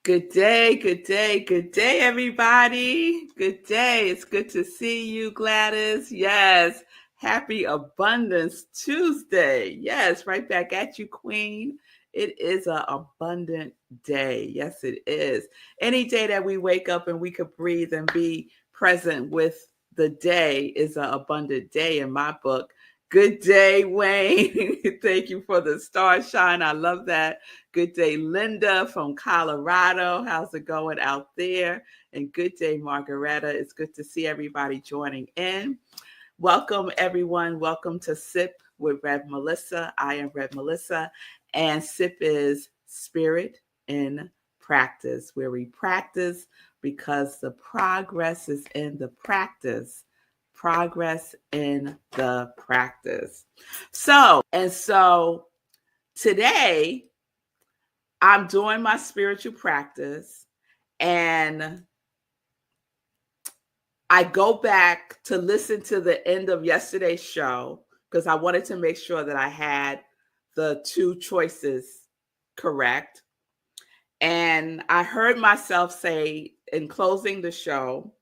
Good day, good day, good day, everybody. Good day. It's good to see you, Gladys. Yes. Happy Abundance Tuesday. Yes, right back at you, Queen. It is an abundant day. Yes, it is. Any day that we wake up and we could breathe and be present with the day is an abundant day in my book. Good day, Wayne. Thank you for the star shine. I love that. Good day, Linda from Colorado. How's it going out there? And good day, Margaretta. It's good to see everybody joining in. Welcome, everyone. Welcome to Sip with Rev Melissa. I am Rev Melissa, and Sip is Spirit in Practice, where we practice because the progress is in the practice. Progress in the practice. So today, I'm doing my spiritual practice, and I go back to listen to the end of yesterday's show because I wanted to make sure that I had the two choices correct. And I heard myself say in closing the show,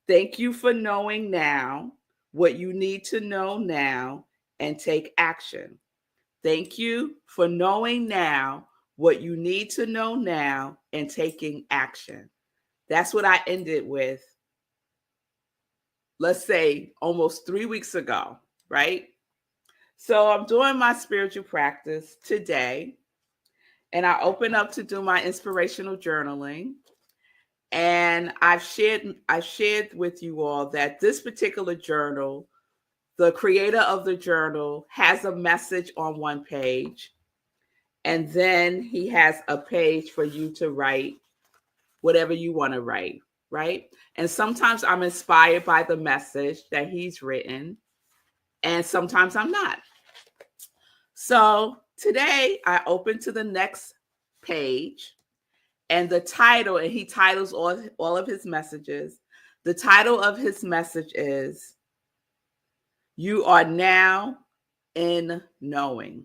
thank you for knowing now what you need to know now and take action. Thank you for knowing now what you need to know now and taking action. That's what I ended with, let's say, almost 3 weeks ago, right? So I'm doing my spiritual practice today, and I open up to do my inspirational journaling. And I've shared with you all that this particular journal, the creator of the journal has a message on one page. And then he has a page for you to write whatever you want to write, right? And sometimes I'm inspired by the message that he's written, and sometimes I'm not. So today I open to the next page, and the title, and he titles all of his messages. The title of his message is, You Are Now in Knowing.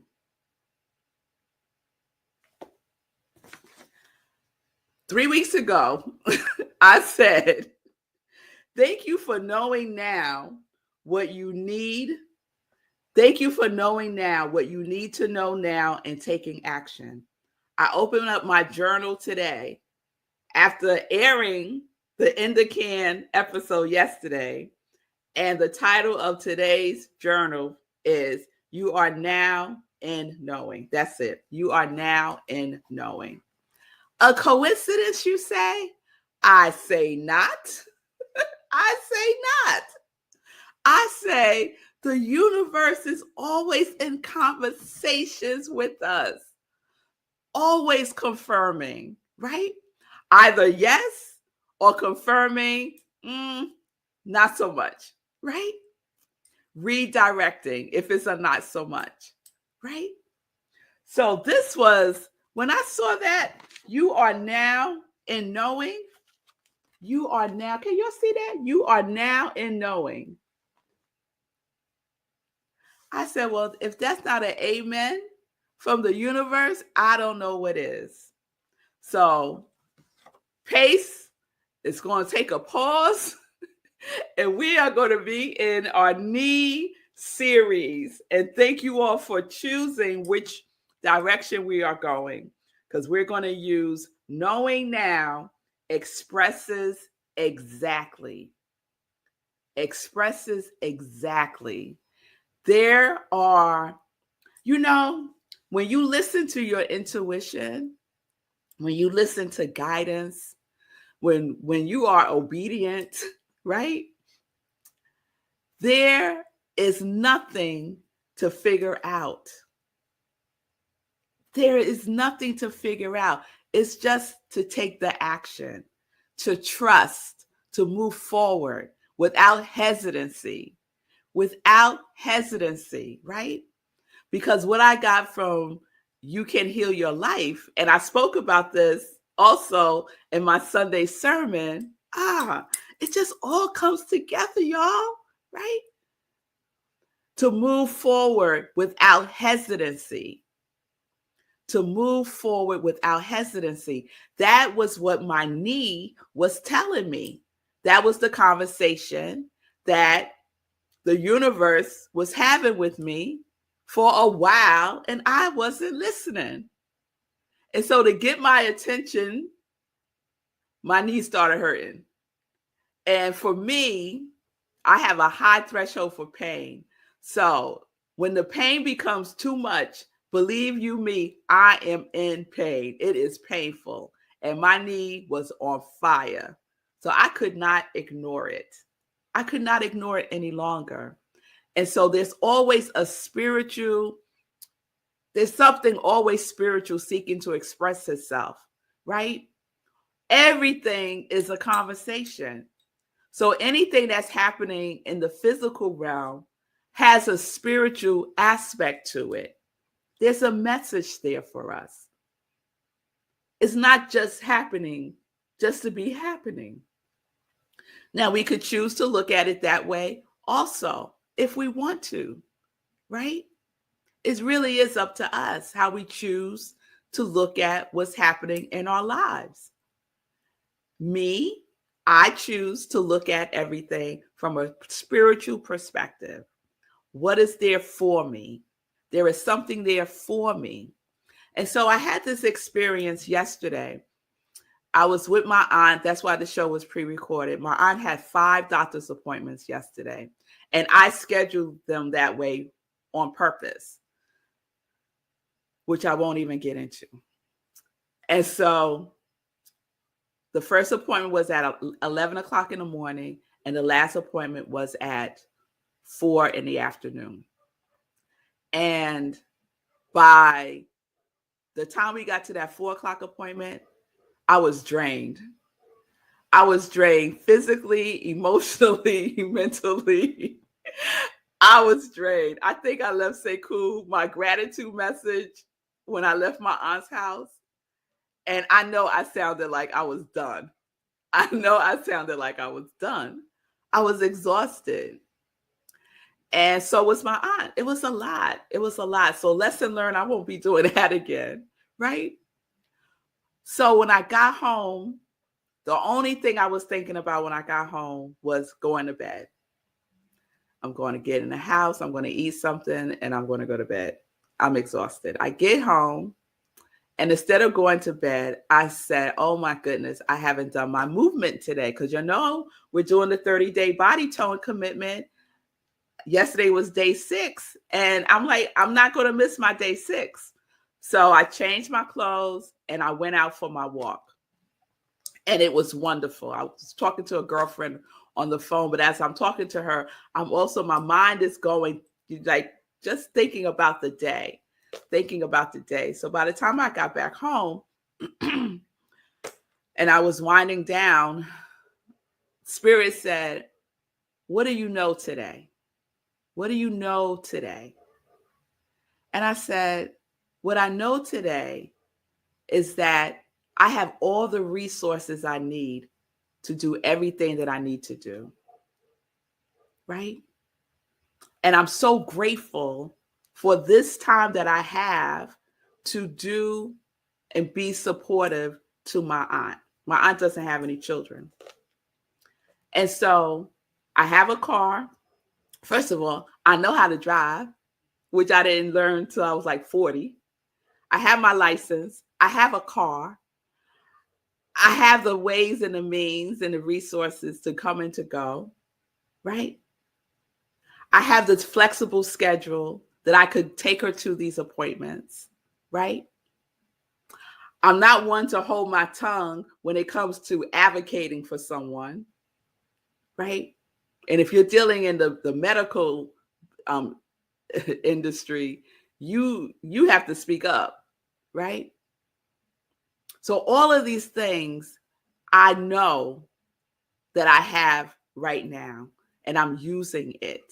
Three weeks ago, I said, thank you for knowing now what you need. Thank you for knowing now what you need to know now and taking action. I opened up my journal today after airing the End of K.N.E.E episode yesterday. And the title of today's journal is, You Are Now in Knowing. That's it. You are now in knowing. A coincidence, you say? I say not. I say not. I say the universe is always in conversations with us, always confirming, right? Either yes or confirming, not so much, right? Redirecting if it's a not so much, right? So this was, when I saw that, you are now in knowing. You are now, can y'all see that? You are now in knowing. I said, well, if that's not an amen from the universe, I don't know what is. So pace is going to take a pause, and we are going to be in our knee series. And thank you all for choosing which direction we are going, because we're going to use knowing now expresses exactly. Expresses exactly. There are, when you listen to your intuition, when you listen to guidance, when you are obedient, right? There is nothing to figure out. There is nothing to figure out. It's just to take the action, to trust, to move forward without hesitancy. Without hesitancy, right? Because what I got from You Can Heal Your Life, and I spoke about this also in my Sunday sermon, it just all comes together, y'all, right? To move forward without hesitancy, to move forward without hesitancy. That was what my knee was telling me. That was the conversation that the universe was having with me for a while, and I wasn't listening. And so to get my attention, my knee started hurting. And for me, I have a high threshold for pain. So when the pain becomes too much, believe you me, I am in pain. It is painful. And my knee was on fire. So I could not ignore it. I could not ignore it any longer. And so there's always there's something always spiritual seeking to express itself, right? Everything is a conversation. So anything that's happening in the physical realm has a spiritual aspect to it. There's a message there for us. It's not just happening just to be happening. Now, we could choose to look at it that way also, if we want to, right? It really is up to us how we choose to look at what's happening in our lives. Me, I choose to look at everything from a spiritual perspective. What is there for me? There is something there for me. And so I had this experience yesterday. I was with my aunt. That's why the show was pre-recorded. My aunt had 5 doctor's appointments yesterday, and I scheduled them that way on purpose, which I won't even get into. And so the first appointment was at 11 o'clock in the morning, and the last appointment was at 4 in the afternoon. And by the time we got to that 4 o'clock appointment, I was drained. I was drained physically, emotionally, mentally. I was drained. I think I left Sekou my gratitude message when I left my aunt's house. And I know I sounded like I was done. I was exhausted. And so was my aunt. It was a lot. So lesson learned, I won't be doing that again, right? So when I got home, the only thing I was thinking about when I got home was going to bed. I'm going to get in the house, I'm going to eat something, and I'm going to go to bed. I'm exhausted. I get home, and instead of going to bed, I said, oh my goodness, I haven't done my movement today. Because we're doing the 30-day body tone commitment. Yesterday was day 6. And I'm like, I'm not going to miss my day 6. So I changed my clothes and I went out for my walk. And it was wonderful. I was talking to a girlfriend on the phone, but as I'm talking to her, my mind is going, like, just thinking about the day. So by the time I got back home and I was winding down, Spirit said, what do you know today? What do you know today? And I said, what I know today is that I have all the resources I need to do everything that I need to do, right? And I'm so grateful for this time that I have to do and be supportive to my aunt. My aunt doesn't have any children. And so I have a car. First of all, I know how to drive, which I didn't learn till I was like 40. I have my license. I have a car. I have the ways and the means and the resources to come and to go, right? I have this flexible schedule that I could take her to these appointments, right? I'm not one to hold my tongue when it comes to advocating for someone, right? And if you're dealing in the medical industry, you have to speak up, right? So all of these things I know that I have right now, and I'm using it,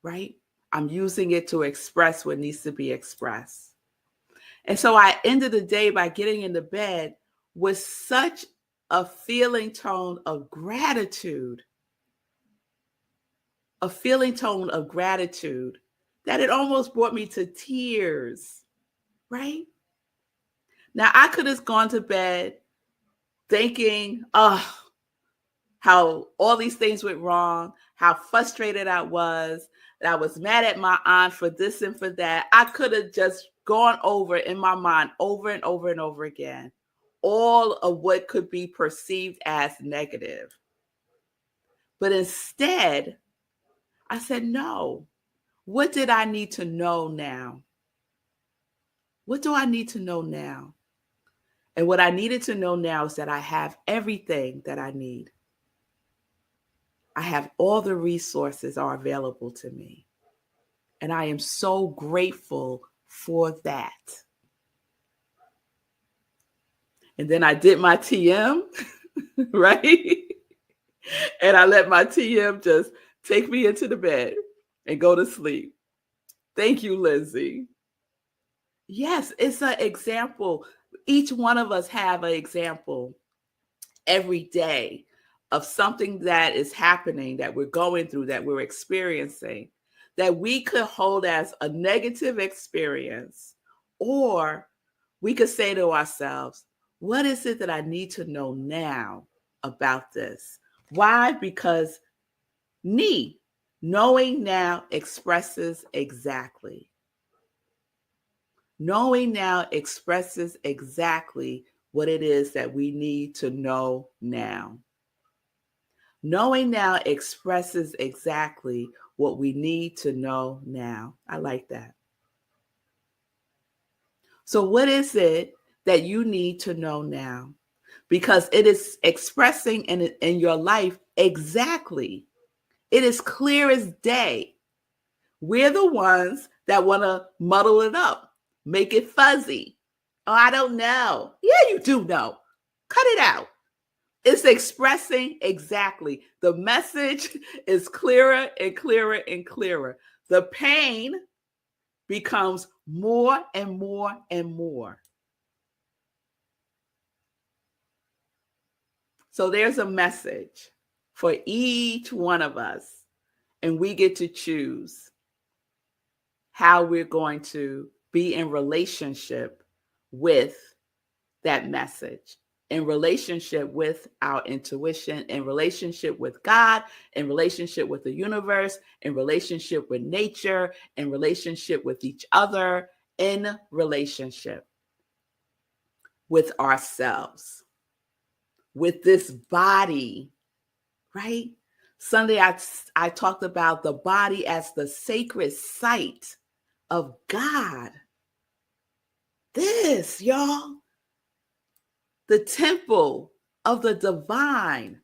right? I'm using it to express what needs to be expressed. And so I ended the day by getting into bed with such a feeling tone of gratitude, that it almost brought me to tears, right? Now, I could have gone to bed thinking, oh, how all these things went wrong, how frustrated I was, that I was mad at my aunt for this and for that. I could have just gone over in my mind over and over and over again, all of what could be perceived as negative. But instead, I said, no, what did I need to know now? What do I need to know now? And what I needed to know now is that I have everything that I need. I have all the resources are available to me. And I am so grateful for that. And then I did my TM, right? And I let my TM just take me into the bed and go to sleep. Thank you, Lindsay. Yes, it's an example. Each one of us have an example every day of something that is happening, that we're going through, that we're experiencing, that we could hold as a negative experience, or we could say to ourselves, what is it that I need to know now about this? Why? Because K.N.E.E, knowing now expresses exactly. Knowing now expresses exactly what it is that we need to know now. Knowing now expresses exactly what we need to know now. I like that. So what is it that you need to know now? Because it is expressing in your life exactly. It is clear as day. We're the ones that want to muddle it up, make it fuzzy. Oh, I don't know. Yeah, you do know. Cut it out. It's expressing exactly. The message is clearer and clearer and clearer. The pain becomes more and more and more. So there's a message for each one of us, and we get to choose how we're going to be in relationship with that message, in relationship with our intuition, in relationship with God, in relationship with the universe, in relationship with nature, in relationship with each other, in relationship with ourselves, with this body, right? Sunday, I talked about the body as the sacred site of God. This, y'all, the temple of the divine,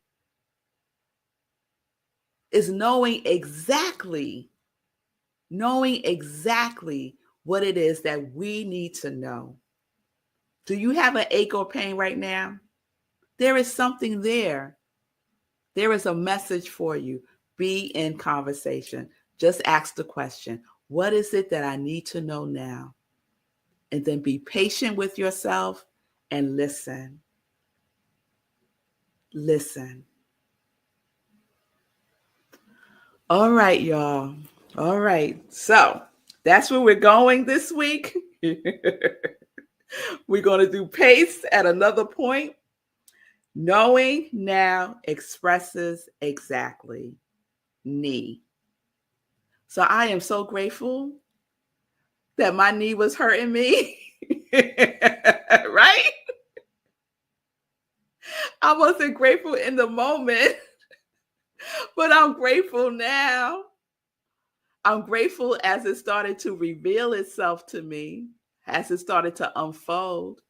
is knowing exactly what it is that we need to know. Do you have an ache or pain right now? There is something there. There is a message for you. Be in conversation. Just ask the question, what is it that I need to know now? And then be patient with yourself and listen. Listen. All right, y'all. All right. So that's where we're going this week. We're going to do pace at another point. Knowing now expresses exactly. Knee. So I am so grateful that my knee was hurting me. Right? I wasn't grateful in the moment, but I'm grateful now. I'm grateful as it started to reveal itself to me, as it started to unfold,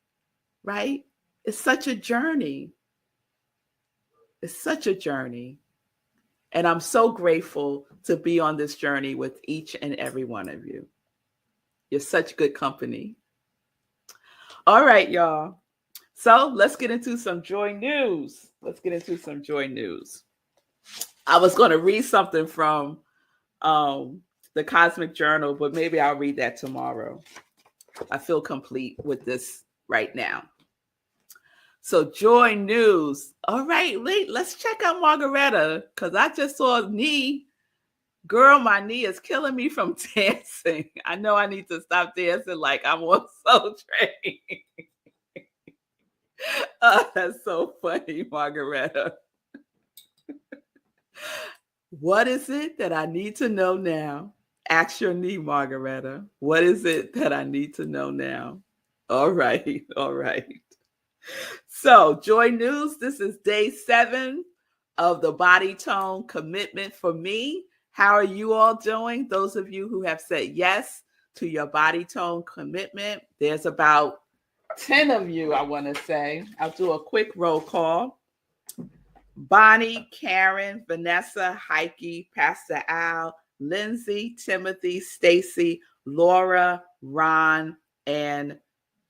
right? It's such a journey. It's such a journey. And I'm so grateful to be on this journey with each and every one of you. You're such good company. All right, y'all. So let's get into some joy news. I was going to read something from the Cosmic Journal, but maybe I'll read that tomorrow. I feel complete with this right now. So joy news. All right, let's check out Margaretta, because I just saw Knee. Girl, my knee is killing me from dancing. I know I need to stop dancing like I'm on Soul Train. Oh, that's so funny, Margareta. What is it that I need to know now? Ask your knee, Margareta. What is it that I need to know now? All right, all right. So, Joy News, this is day 7 of the body tone commitment for me. How are you all doing? Those of you who have said yes to your body tone commitment, there's about 10 of you, I want to say. I'll do a quick roll call. Bonnie, Karen, Vanessa, Heike, Pastor Al, Lindsay, Timothy, Stacy, Laura, Ron, and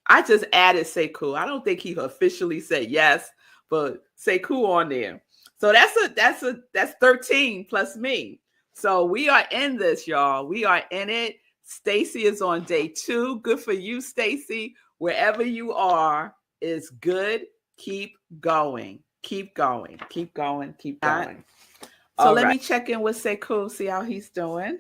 I just added Sekou. I don't think he officially said yes, but Sekou on there. So that's 13 plus me. So we are in this, y'all. We are in it. Stacy is on day 2. Good for you, Stacy. Wherever you are is good. Keep going. Keep going. Keep going. Keep going. So let me check in with Sekou, see how he's doing.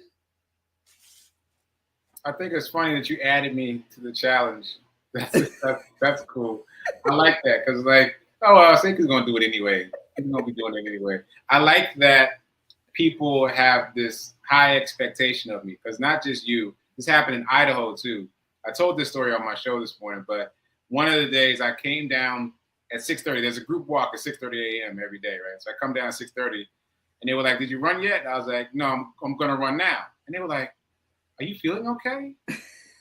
I think it's funny that you added me to the challenge. That's cool. I like that because, like, oh, well, Sekou's going to do it anyway. He's going to be doing it anyway. I like that people have this high expectation of me because not just you. This happened in Idaho, too. I told this story on my show this morning, but one of the days I came down at 6:30. There's a group walk at 6:30 a.m. every day, right? So I come down at 6:30, and they were like, did you run yet? And I was like, no, I'm going to run now. And they were like, are you feeling okay?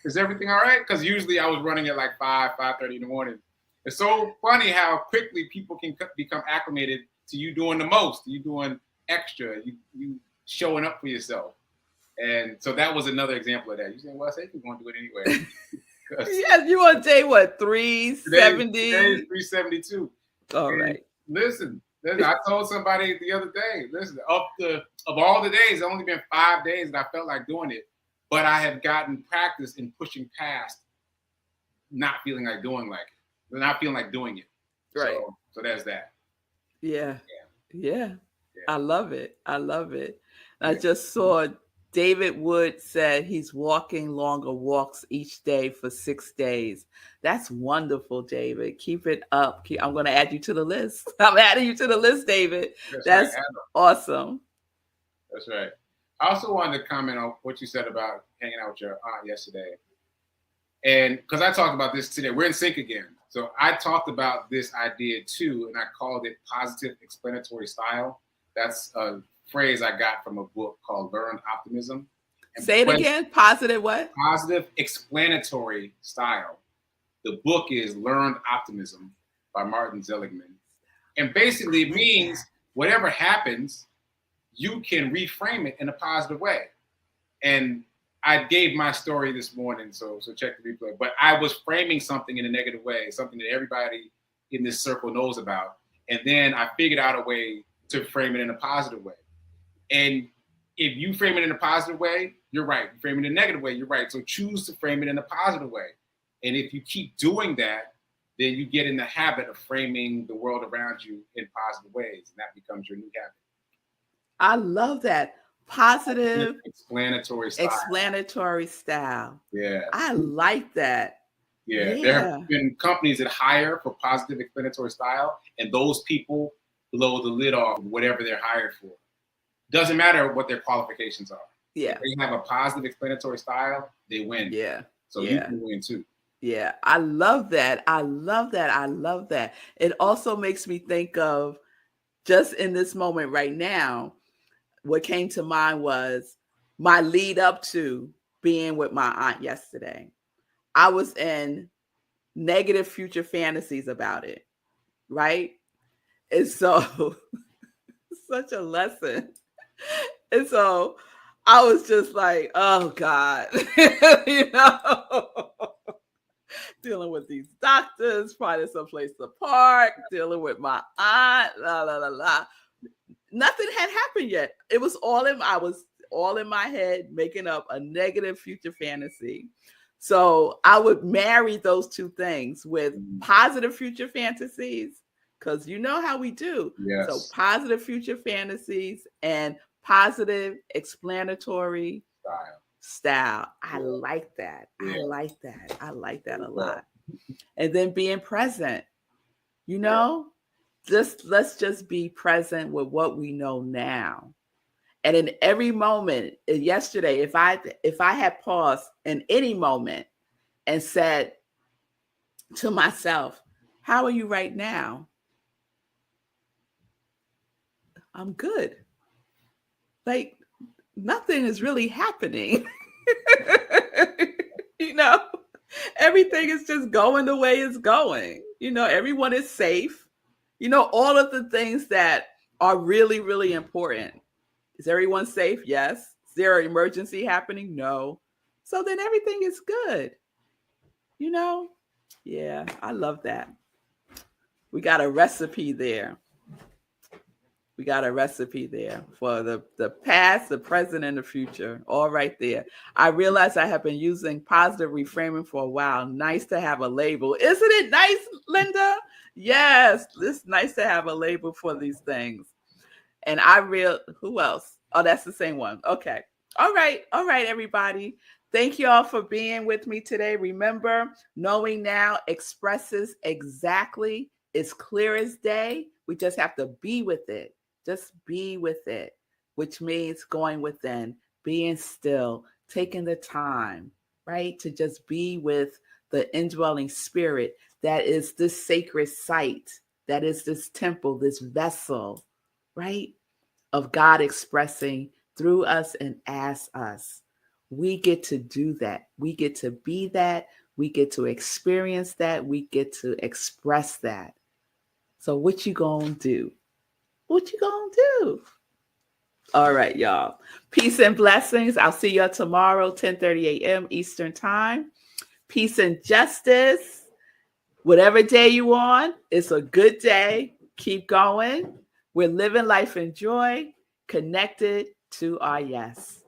Is everything all right? Because usually I was running at like 5:30 in the morning. It's so funny how quickly people can become acclimated to you doing the most, you doing extra, you showing up for yourself. And so that was another example of that. You say, well, Sekou's going to do it anyway. Yes, you on day what, 370? Today is 372. All and right. Listen, I told somebody the other day, listen, of all the days, it's only been 5 days that I felt like doing it. But I have gotten practice in pushing past not feeling like doing it. Right. So there's that. Yeah. I love it. I just saw David Wood said he's walking longer walks each day for 6 days. That's wonderful, David. Keep it up. I'm going to add you to the list. I'm adding you to the list, David. That's right, awesome. That's right. I also wanted to comment on what you said about hanging out with your aunt yesterday. And because I talked about this today, we're in sync again. So I talked about this idea too, and I called it positive explanatory style. That's a phrase I got from a book called Learned Optimism. And say it again, positive what? Positive explanatory style. The book is Learned Optimism by Martin Seligman. And basically it means whatever happens, you can reframe it in a positive way. And I gave my story this morning, so check the replay. But I was framing something in a negative way, something that everybody in this circle knows about. And then I figured out a way to frame it in a positive way. And if you frame it in a positive way, you're right. You frame it in a negative way, you're right. So choose to frame it in a positive way. And if you keep doing that, then you get in the habit of framing the world around you in positive ways. And that becomes your new habit. I love that. Positive explanatory style. Yeah. I like that. Yeah. There have been companies that hire for positive explanatory style, and those people blow the lid off whatever they're hired for. Doesn't matter what their qualifications are. Yeah. If they have a positive explanatory style, they win. Yeah. So you can win too. Yeah. I love that. It also makes me think of, just in this moment right now, what came to mind was my lead up to being with my aunt yesterday. I was in negative future fantasies about it, right? And so, such a lesson. And so I was just like, oh God, dealing with these doctors, finding someplace to park, dealing with my aunt, la, la, la, la. Nothing had happened yet. It was I was all in my head, making up a negative future fantasy. So I would marry those two things with positive future fantasies, because you know how we do. Yes. So positive future fantasies and positive explanatory style. I like that. I like that a lot. And then being present. You know, let's just be present with what we know now. And in every moment, yesterday, if I had paused in any moment and said to myself, how are you right now? I'm good. Like nothing is really happening. You know, everything is just going the way it's going. You know, everyone is safe. You know, all of the things that are really, really important. Is everyone safe? Yes. Is there an emergency happening? No. So then everything is good. You know? Yeah, I love that. We got a recipe there. We got a recipe there for the past, the present, and the future. All right there. I realize I have been using positive reframing for a while. Nice to have a label. Isn't it nice, Linda? Yes, it's nice to have a label for these things. And who else? Oh, that's the same one. Okay. All right, everybody. Thank you all for being with me today. Remember, knowing now expresses exactly, it's clear as day. We just have to be with it. Just be with it, which means going within, being still, taking the time, right? To just be with the indwelling spirit that is this sacred site, that is this temple, this vessel, right? Of God expressing through us and as us. We get to do that. We get to be that. We get to experience that. We get to express that. So what you gonna do? What you gonna do? All right, y'all. Peace and blessings. I'll see y'all tomorrow, 10:30 a.m. Eastern Time. Peace and justice. Whatever day you on, it's a good day. Keep going. We're living life in joy, connected to our yes.